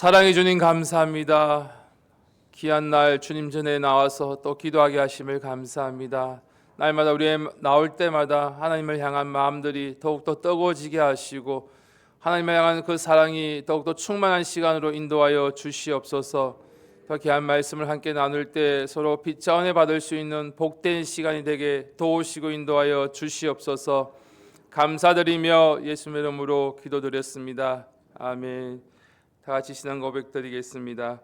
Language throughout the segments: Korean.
사랑해 주님 감사합니다. 귀한 날 주님 전에 나와서 또 기도하게 하심을 감사합니다. 날마다 우리 나올 때마다 하나님을 향한 마음들이 더욱더 뜨거워지게 하시고 하나님을 향한 그 사랑이 더욱더 충만한 시간으로 인도하여 주시옵소서. 더 귀한 말씀을 함께 나눌 때 서로 빛자원에 받을 수 있는 복된 시간이 되게 도우시고 인도하여 주시옵소서. 감사드리며 예수님의 이름으로 기도드렸습니다. 아멘. 다 같이 신앙 고백 드리겠습니다.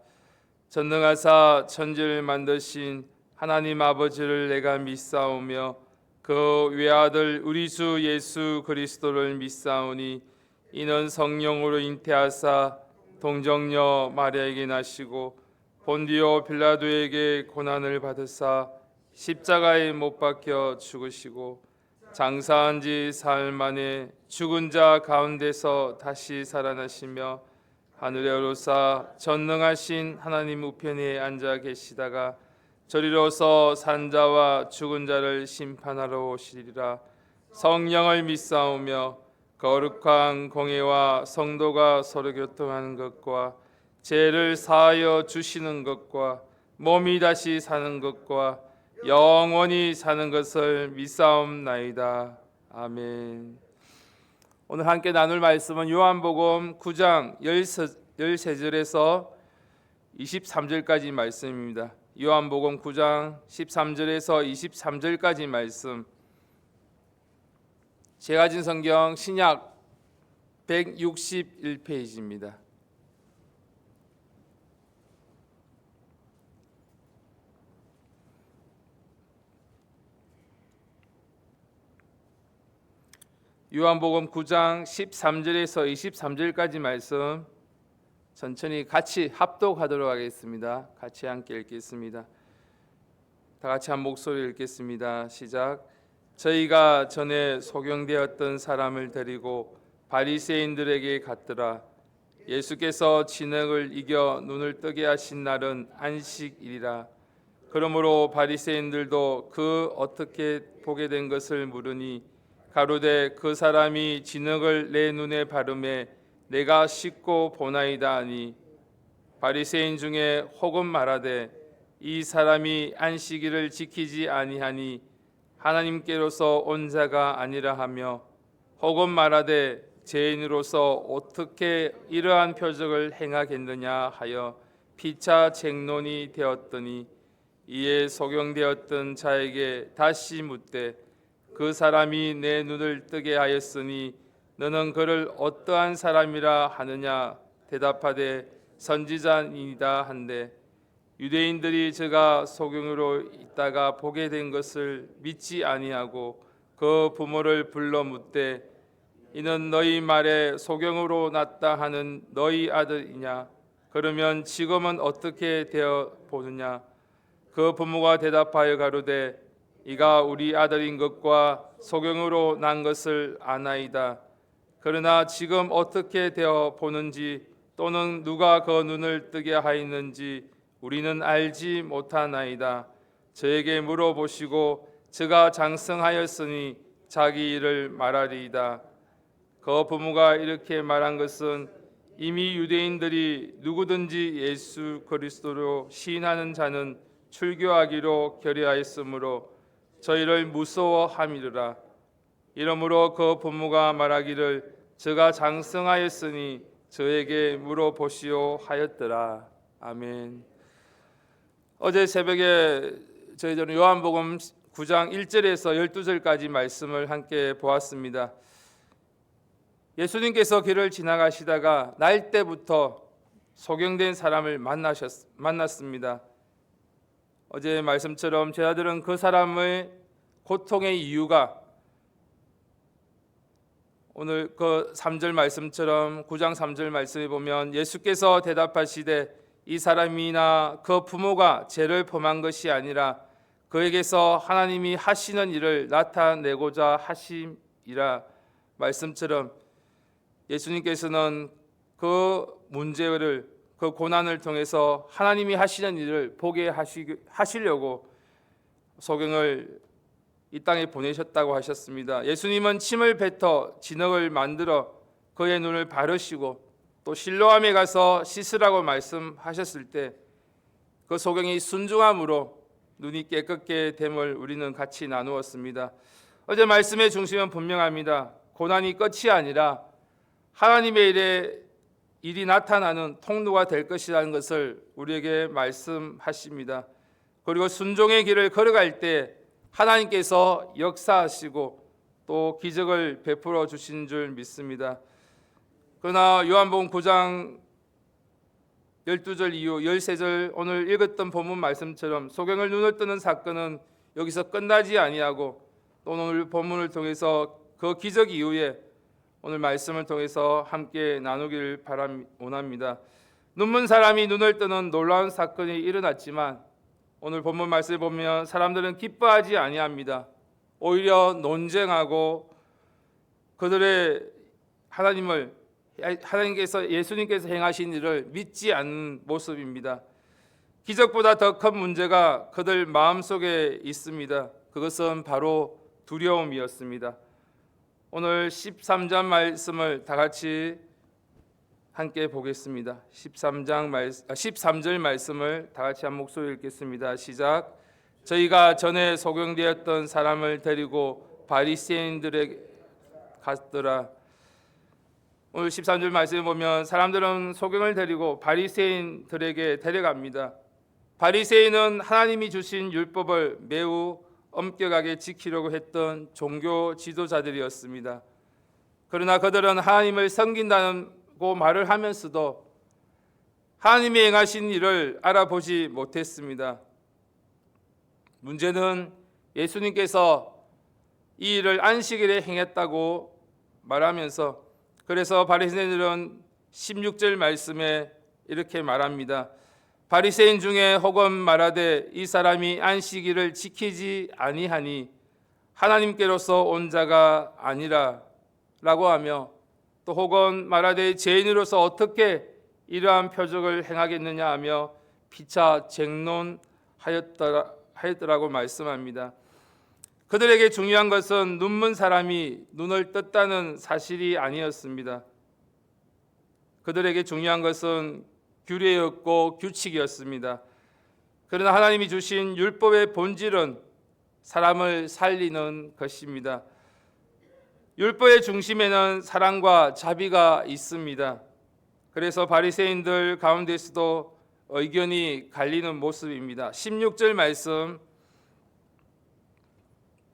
전능하사 천지를 만드신 하나님 아버지를 내가 믿사오며 그 외아들 우리 주 예수 그리스도를 믿사오니 이는 성령으로 잉태하사 동정녀 마리아에게 나시고 본디오 빌라도에게 고난을 받으사 십자가에 못 박혀 죽으시고 장사한 지 사흘 만에 죽은 자 가운데서 다시 살아나시며 하늘에 오르사 전능하신 하나님 우편에 앉아 계시다가 저리로서 산자와 죽은 자를 심판하러 오시리라. 성령을 믿사오며 거룩한 공회와 성도가 서로 교통하는 것과 죄를 사하여 주시는 것과 몸이 다시 사는 것과 영원히 사는 것을 믿사옵나이다. 아멘. 오늘 함께 나눌 말씀은 요한복음 9장 13절에서 23절까지 말씀입니다. 요한복음 9장 13절에서 23절까지 말씀. 제가 가진 성경 신약 161페이지입니다. 요한복음 9장 13절에서 23절까지 말씀 천천히 같이 합독하도록 하겠습니다. 같이 함께 읽겠습니다. 다 같이 한 목소리 읽겠습니다. 시작. 저희가 전에 소경되었던 사람을 데리고 바리새인들에게 갔더라. 예수께서 진흙을 이겨 눈을 뜨게 하신 날은 안식일이라. 그러므로 바리새인들도 그 어떻게 보게 된 것을 물으니 가로되 그 사람이 진흙을 내 눈에 바르매 내가 씻고 보나이다 하니 바리새인 중에 혹은 말하되 이 사람이 안식일을 지키지 아니하니 하나님께로서 온 자가 아니라 하며 혹은 말하되 죄인으로서 어떻게 이러한 표적을 행하겠느냐 하여 피차 쟁론이 되었더니 이에 소경되었던 자에게 다시 묻되 그 사람이 내 눈을 뜨게 하였으니 너는 그를 어떠한 사람이라 하느냐 대답하되 선지자이다 한데 유대인들이 저가 소경으로 있다가 보게 된 것을 믿지 아니하고 그 부모를 불러 묻되 이는 너희 말에 소경으로 났다 하는 너희 아들이냐 그러면 지금은 어떻게 되어 보느냐 그 부모가 대답하여 가로되 이가 우리 아들인 것과 소경으로 난 것을 아나이다. 그러나 지금 어떻게 되어 보는지 또는 누가 그 눈을 뜨게 하였는지 우리는 알지 못하나이다. 저에게 물어보시고 저가 장성하였으니 자기 일을 말하리이다. 그 부모가 이렇게 말한 것은 이미 유대인들이 누구든지 예수 그리스도로 시인하는 자는 출교하기로 결의하였으므로 저희를 무서워함이르라. 이러므로 그 부모가 말하기를 저가 장성하였으니 저에게 물어보시오 하였더라. 아멘. 어제 새벽에 저희들은 요한복음 9장 1절에서 12절까지 말씀을 함께 보았습니다. 예수님께서 길을 지나가시다가 날 때부터 소경된 사람을 만났습니다. 어제 말씀처럼 제자들은 그 사람의 고통의 이유가 오늘 그 3절 말씀처럼 9장 3절 말씀에 보면 예수께서 대답하시되 이 사람이나 그 부모가 죄를 범한 것이 아니라 그에게서 하나님이 하시는 일을 나타내고자 하심이라 말씀처럼 예수님께서는 그 문제를 그 고난을 통해서 하나님이 하시는 일을 보게 하시려고 소경을 이 땅에 보내셨다고 하셨습니다. 예수님은 침을 뱉어 진흙을 만들어 그의 눈을 바르시고 또 실로암에 가서 씻으라고 말씀하셨을 때 그 소경이 순종함으로 눈이 깨끗게 됨을 우리는 같이 나누었습니다. 어제 말씀의 중심은 분명합니다. 고난이 끝이 아니라 하나님의 일이 나타나는 통로가 될 것이라는 것을 우리에게 말씀하십니다. 그리고 순종의 길을 걸어갈 때 하나님께서 역사하시고 또 기적을 베풀어 주신 줄 믿습니다. 그러나 요한복음 9장 12절 이후 13절 오늘 읽었던 본문 말씀처럼 소경을 눈을 뜨는 사건은 여기서 끝나지 아니하고 또 오늘 본문을 통해서 그 기적 이후에 오늘 말씀을 통해서 함께 나누길 원합니다. 눈먼 사람이 눈을 뜨는 놀라운 사건이 일어났지만 오늘 본문 말씀을 보면 사람들은 기뻐하지 아니합니다. 오히려 논쟁하고 그들의 하나님께서 예수님께서 행하신 일을 믿지 않는 모습입니다. 기적보다 더 큰 문제가 그들 마음속에 있습니다. 그것은 바로 두려움이었습니다. 오늘 13장 말씀을 다 같이 함께 보겠습니다. 13절 말씀을 다 같이 한 목소리 읽겠습니다. 시작. 저희가 전에 소경되었던 사람을 데리고 바리새인들에게 갔더라. 오늘 13절 말씀을 보면 사람들은 소경을 데리고 바리새인들에게 데려갑니다. 바리새인은 하나님이 주신 율법을 매우 엄격하게 지키려고 했던 종교 지도자들이었습니다. 그러나 그들은 하나님을 섬긴다고 말을 하면서도 하나님이 행하신 일을 알아보지 못했습니다. 문제는 예수님께서 이 일을 안식일에 행했다고 말하면서 그래서 바리새인들은 16절 말씀에 이렇게 말합니다. 바리새인 중에 혹은 말하되 이 사람이 안식일을 지키지 아니하니 하나님께로서 온 자가 아니라 라고 하며 또 혹은 말하되 죄인으로서 어떻게 이러한 표적을 행하겠느냐 하며 피차 쟁론하였더라고 말씀합니다. 그들에게 중요한 것은 눈먼 사람이 눈을 떴다는 사실이 아니었습니다. 그들에게 중요한 것은 규례였고 규칙이었습니다. 그러나 하나님이 주신 율법의 본질은 사람을 살리는 것입니다. 율법의 중심에는 사랑과 자비가 있습니다. 그래서 바리새인들 가운데서도 의견이 갈리는 모습입니다. 16절 말씀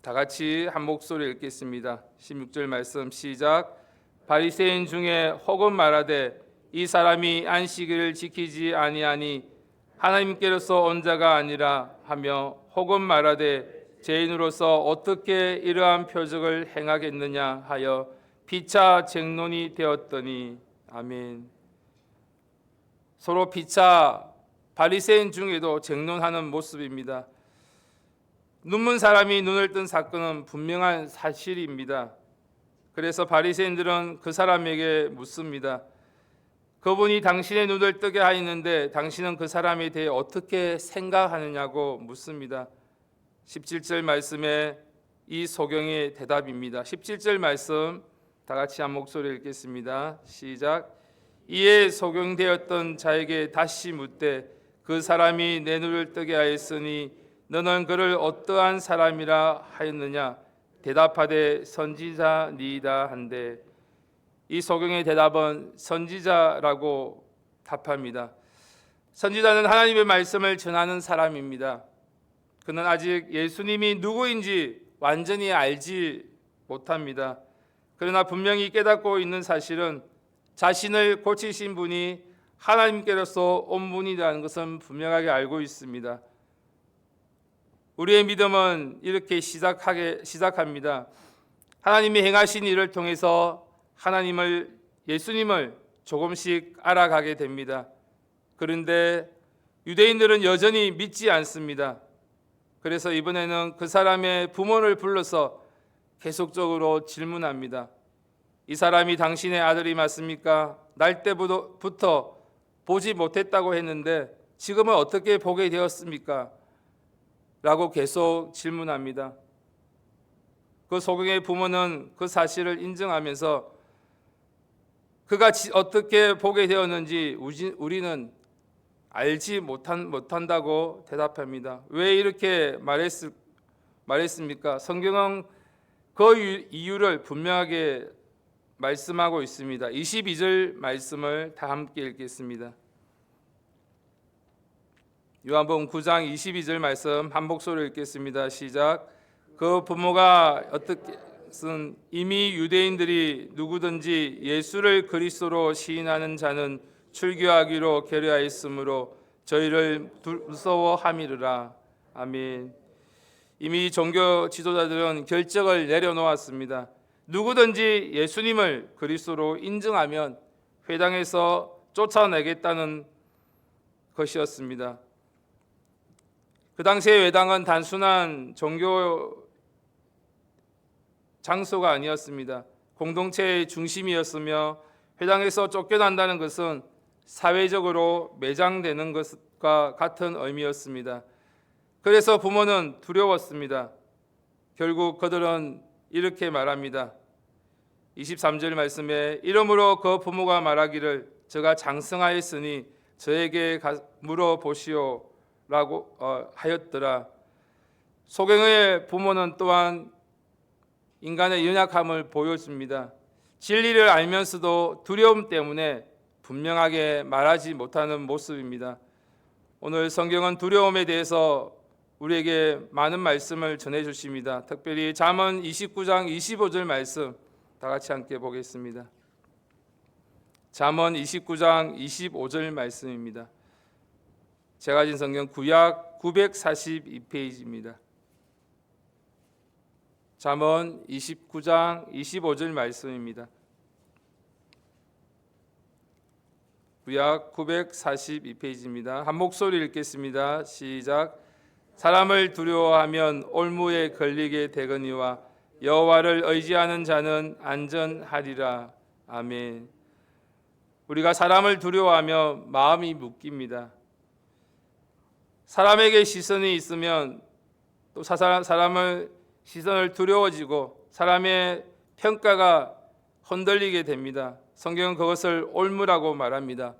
다 같이 한 목소리 읽겠습니다. 16절 말씀 시작. 바리새인 중에 혹은 말하되 이 사람이 안식일을 지키지 아니하니 하나님께로서 온 자가 아니라 하며 혹은 말하되 죄인으로서 어떻게 이러한 표적을 행하겠느냐 하여 피차 쟁론이 되었더니 아멘. 서로 피차 바리새인 중에도 쟁론하는 모습입니다. 눈먼 사람이 눈을 뜬 사건은 분명한 사실입니다. 그래서 바리새인들은 그 사람에게 묻습니다. 그분이 당신의 눈을 뜨게 하였는데 당신은 그 사람에 대해 어떻게 생각하느냐고 묻습니다. 17절 말씀에 이 소경의 대답입니다. 17절 말씀 다 같이 한 목소리 읽겠습니다. 시작. 이에 소경되었던 자에게 다시 묻되 그 사람이 내 눈을 뜨게 하였으니 너는 그를 어떠한 사람이라 하였느냐? 대답하되 선지자니이다 한데 이 소경의 대답은 선지자라고 답합니다. 선지자는 하나님의 말씀을 전하는 사람입니다. 그는 아직 예수님이 누구인지 완전히 알지 못합니다. 그러나 분명히 깨닫고 있는 사실은 자신을 고치신 분이 하나님께로서 온 분이라는 것은 분명하게 알고 있습니다. 우리의 믿음은 이렇게 시작합니다. 하나님이 행하신 일을 통해서 예수님을 조금씩 알아가게 됩니다. 그런데 유대인들은 여전히 믿지 않습니다. 그래서 이번에는 그 사람의 부모를 불러서 계속적으로 질문합니다. 이 사람이 당신의 아들이 맞습니까? 날 때부터 보지 못했다고 했는데 지금은 어떻게 보게 되었습니까? 라고 계속 질문합니다. 그 소경의 부모는 그 사실을 인정하면서 그가 어떻게 보게 되었는지 우리는 알지 못한다고 대답합니다. 왜 이렇게 말했습니까? 성경은 그 이유를 분명하게 말씀하고 있습니다. 22절 말씀을 다 함께 읽겠습니다. 요한복음 9장 22절 말씀 한 목소리로 읽겠습니다. 시작. 그 부모가 어떻게든 이미 유대인들이 누구든지 예수를 그리스도로 시인하는 자는 출교하기로 결의하였으므로 저희를 무서워함이르라. 아멘. 이미 종교 지도자들은 결정을 내려놓았습니다. 누구든지 예수님을 그리스도로 인정하면 회당에서 쫓아내겠다는 것이었습니다. 그 당시의 회당은 단순한 종교 장소가 아니었습니다. 공동체의 중심이었으며 회당에서 쫓겨난다는 것은 사회적으로 매장되는 것과 같은 의미였습니다. 그래서 부모는 두려웠습니다. 결국 그들은 이렇게 말합니다. 23절 말씀에 이러므로 그 부모가 말하기를 저가 장성하였으니 저에게 물어보시오 라고 하였더라. 소경의 부모는 또한 인간의 연약함을 보여줍니다. 진리를 알면서도 두려움 때문에 분명하게 말하지 못하는 모습입니다. 오늘 성경은 두려움에 대해서 우리에게 많은 말씀을 전해주십니다. 특별히 잠언 29장 25절 말씀 다 같이 함께 보겠습니다. 잠언 29장 25절 말씀입니다. 제가 가진 성경 구약 942페이지입니다. 잠언 29장 25절 말씀입니다. 구약 942페이지입니다. 한 목소리 읽겠습니다. 시작. 사람을 두려워하면 올무에 걸리게 되거니와 여호와를 의지하는 자는 안전하리라. 아멘. 우리가 사람을 두려워하며 마음이 묶입니다. 사람에게 시선이 있으면 또 사람을 시선을 두려워지고 사람의 평가가 흔들리게 됩니다. 성경은 그것을 올무라고 말합니다.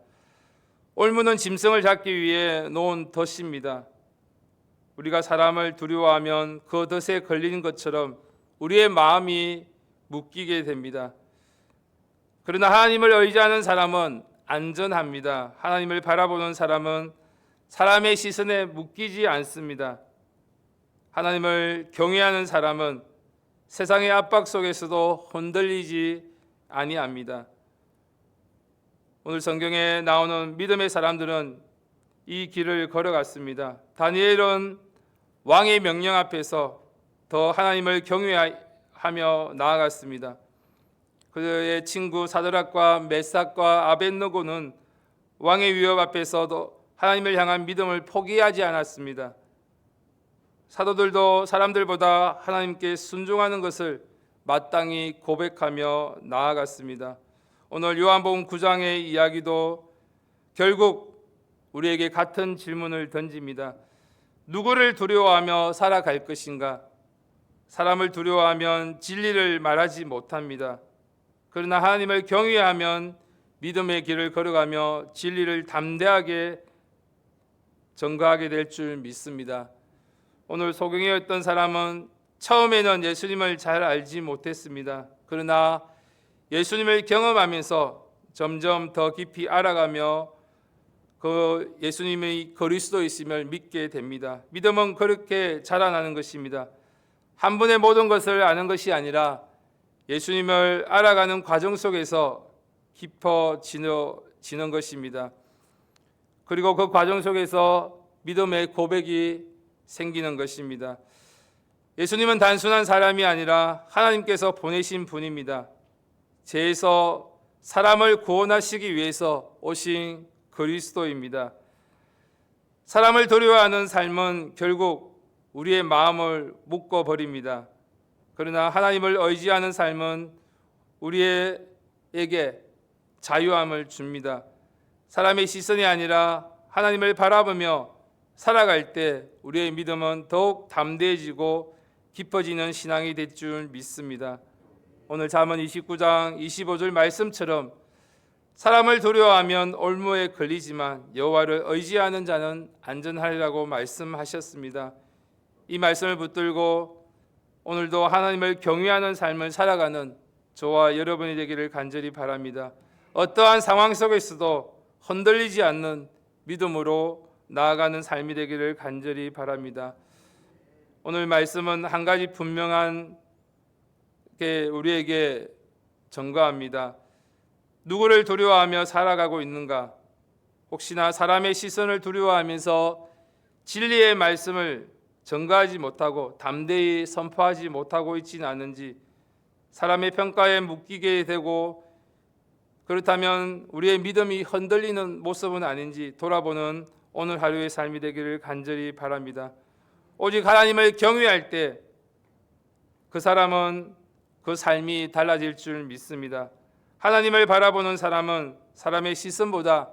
올무는 짐승을 잡기 위해 놓은 덫입니다. 우리가 사람을 두려워하면 그 덫에 걸리는 것처럼 우리의 마음이 묶이게 됩니다. 그러나 하나님을 의지하는 사람은 안전합니다. 하나님을 바라보는 사람은 사람의 시선에 묶이지 않습니다. 하나님을 경외하는 사람은 세상의 압박 속에서도 흔들리지 아니합니다. 오늘 성경에 나오는 믿음의 사람들은 이 길을 걸어갔습니다. 다니엘은 왕의 명령 앞에서 더 하나님을 경외하며 나아갔습니다. 그의 친구 사드락과 메삭과 아벳느고는 왕의 위협 앞에서도 하나님을 향한 믿음을 포기하지 않았습니다. 사도들도 사람들보다 하나님께 순종하는 것을 마땅히 고백하며 나아갔습니다. 오늘 요한복음 9장의 이야기도 결국 우리에게 같은 질문을 던집니다. 누구를 두려워하며 살아갈 것인가? 사람을 두려워하면 진리를 말하지 못합니다. 그러나 하나님을 경외하면 믿음의 길을 걸어가며 진리를 담대하게 전가하게 될 줄 믿습니다. 오늘 소경의 어떤 사람은 처음에는 예수님을 잘 알지 못했습니다. 그러나 예수님을 경험하면서 점점 더 깊이 알아가며 그 예수님의 그리스도이심을 믿게 됩니다. 믿음은 그렇게 자라나는 것입니다. 한 번에 모든 것을 아는 것이 아니라 예수님을 알아가는 과정 속에서 깊어지는 것입니다. 그리고 그 과정 속에서 믿음의 고백이 생기는 것입니다. 예수님은 단순한 사람이 아니라 하나님께서 보내신 분입니다. 죄에서 사람을 구원하시기 위해서 오신 그리스도입니다. 사람을 두려워하는 삶은 결국 우리의 마음을 묶어버립니다. 그러나 하나님을 의지하는 삶은 우리에게 자유함을 줍니다. 사람의 시선이 아니라 하나님을 바라보며 살아갈 때 우리의 믿음은 더욱 담대해지고 깊어지는 신앙이 될 줄 믿습니다. 오늘 잠언 29장 25절 말씀처럼 사람을 두려워하면 올무에 걸리지만 여호와를 의지하는 자는 안전하리라고 말씀하셨습니다. 이 말씀을 붙들고 오늘도 하나님을 경외하는 삶을 살아가는 저와 여러분이 되기를 간절히 바랍니다. 어떠한 상황 속에서도 흔들리지 않는 믿음으로 나아가는 삶이 되기를 간절히 바랍니다. 오늘 말씀은 한 가지 분명한 게 우리에게 전가합니다. 누구를 두려워하며 살아가고 있는가? 혹시나 사람의 시선을 두려워하면서 진리의 말씀을 전가하지 못하고 담대히 선포하지 못하고 있지는 않은지, 사람의 평가에 묶이게 되고 그렇다면 우리의 믿음이 흔들리는 모습은 아닌지 돌아보는 오늘 하루의 삶이 되기를 간절히 바랍니다. 오직 하나님을 경외할 때 그 사람은 그 삶이 달라질 줄 믿습니다. 하나님을 바라보는 사람은 사람의 시선보다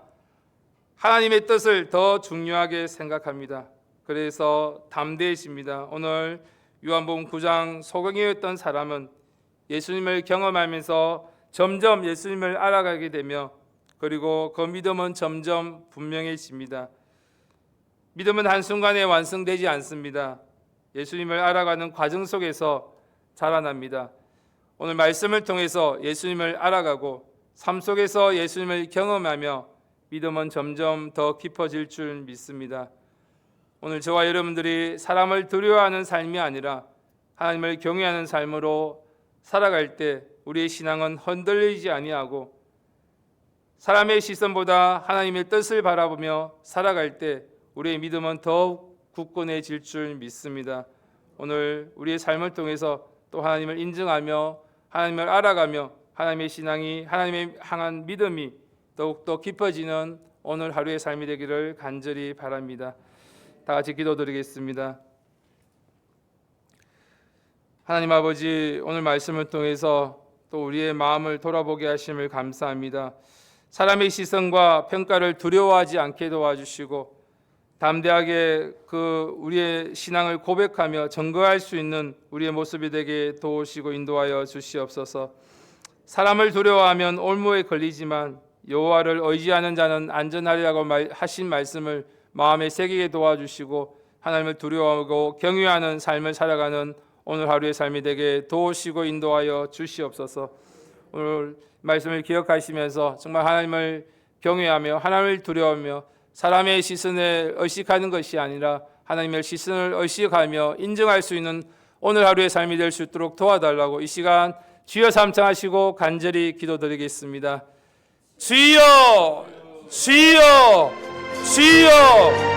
하나님의 뜻을 더 중요하게 생각합니다. 그래서 담대해집니다. 오늘 요한복음 9장 소경이었던 사람은 예수님을 경험하면서 점점 예수님을 알아가게 되며 그리고 그 믿음은 점점 분명해집니다. 믿음은 한순간에 완성되지 않습니다. 예수님을 알아가는 과정 속에서 자라납니다. 오늘 말씀을 통해서 예수님을 알아가고 삶 속에서 예수님을 경험하며 믿음은 점점 더 깊어질 줄 믿습니다. 오늘 저와 여러분들이 사람을 두려워하는 삶이 아니라 하나님을 경외하는 삶으로 살아갈 때 우리의 신앙은 흔들리지 아니하고 사람의 시선보다 하나님의 뜻을 바라보며 살아갈 때 우리의 믿음은 더욱 굳건해질 줄 믿습니다. 오늘 우리의 삶을 통해서 또 하나님을 인정하며 하나님을 알아가며 하나님의 신앙이 하나님의 향한 믿음이 더욱더 깊어지는 오늘 하루의 삶이 되기를 간절히 바랍니다. 다 같이 기도드리겠습니다. 하나님 아버지, 오늘 말씀을 통해서 또 우리의 마음을 돌아보게 하심을 감사합니다. 사람의 시선과 평가를 두려워하지 않게 도와주시고 담대하게 우리의 신앙을 고백하며 증거할 수 있는 우리의 모습이 되게 도우시고 인도하여 주시옵소서. 사람을 두려워하면 올무에 걸리지만 여호와를 의지하는 자는 안전하리라고 하신 말씀을 마음에 새기게 도와주시고 하나님을 두려워하고 경외하는 삶을 살아가는 오늘 하루의 삶이 되게 도우시고 인도하여 주시옵소서. 오늘 말씀을 기억하시면서 정말 하나님을 경외하며 하나님을 두려워하며 사람의 시선에 의식하는 것이 아니라 하나님의 시선을 의식하며 인정할 수 있는 오늘 하루의 삶이 될 수 있도록 도와달라고 이 시간 주여 삼창하시고 간절히 기도드리겠습니다. 주여, 주여, 주여.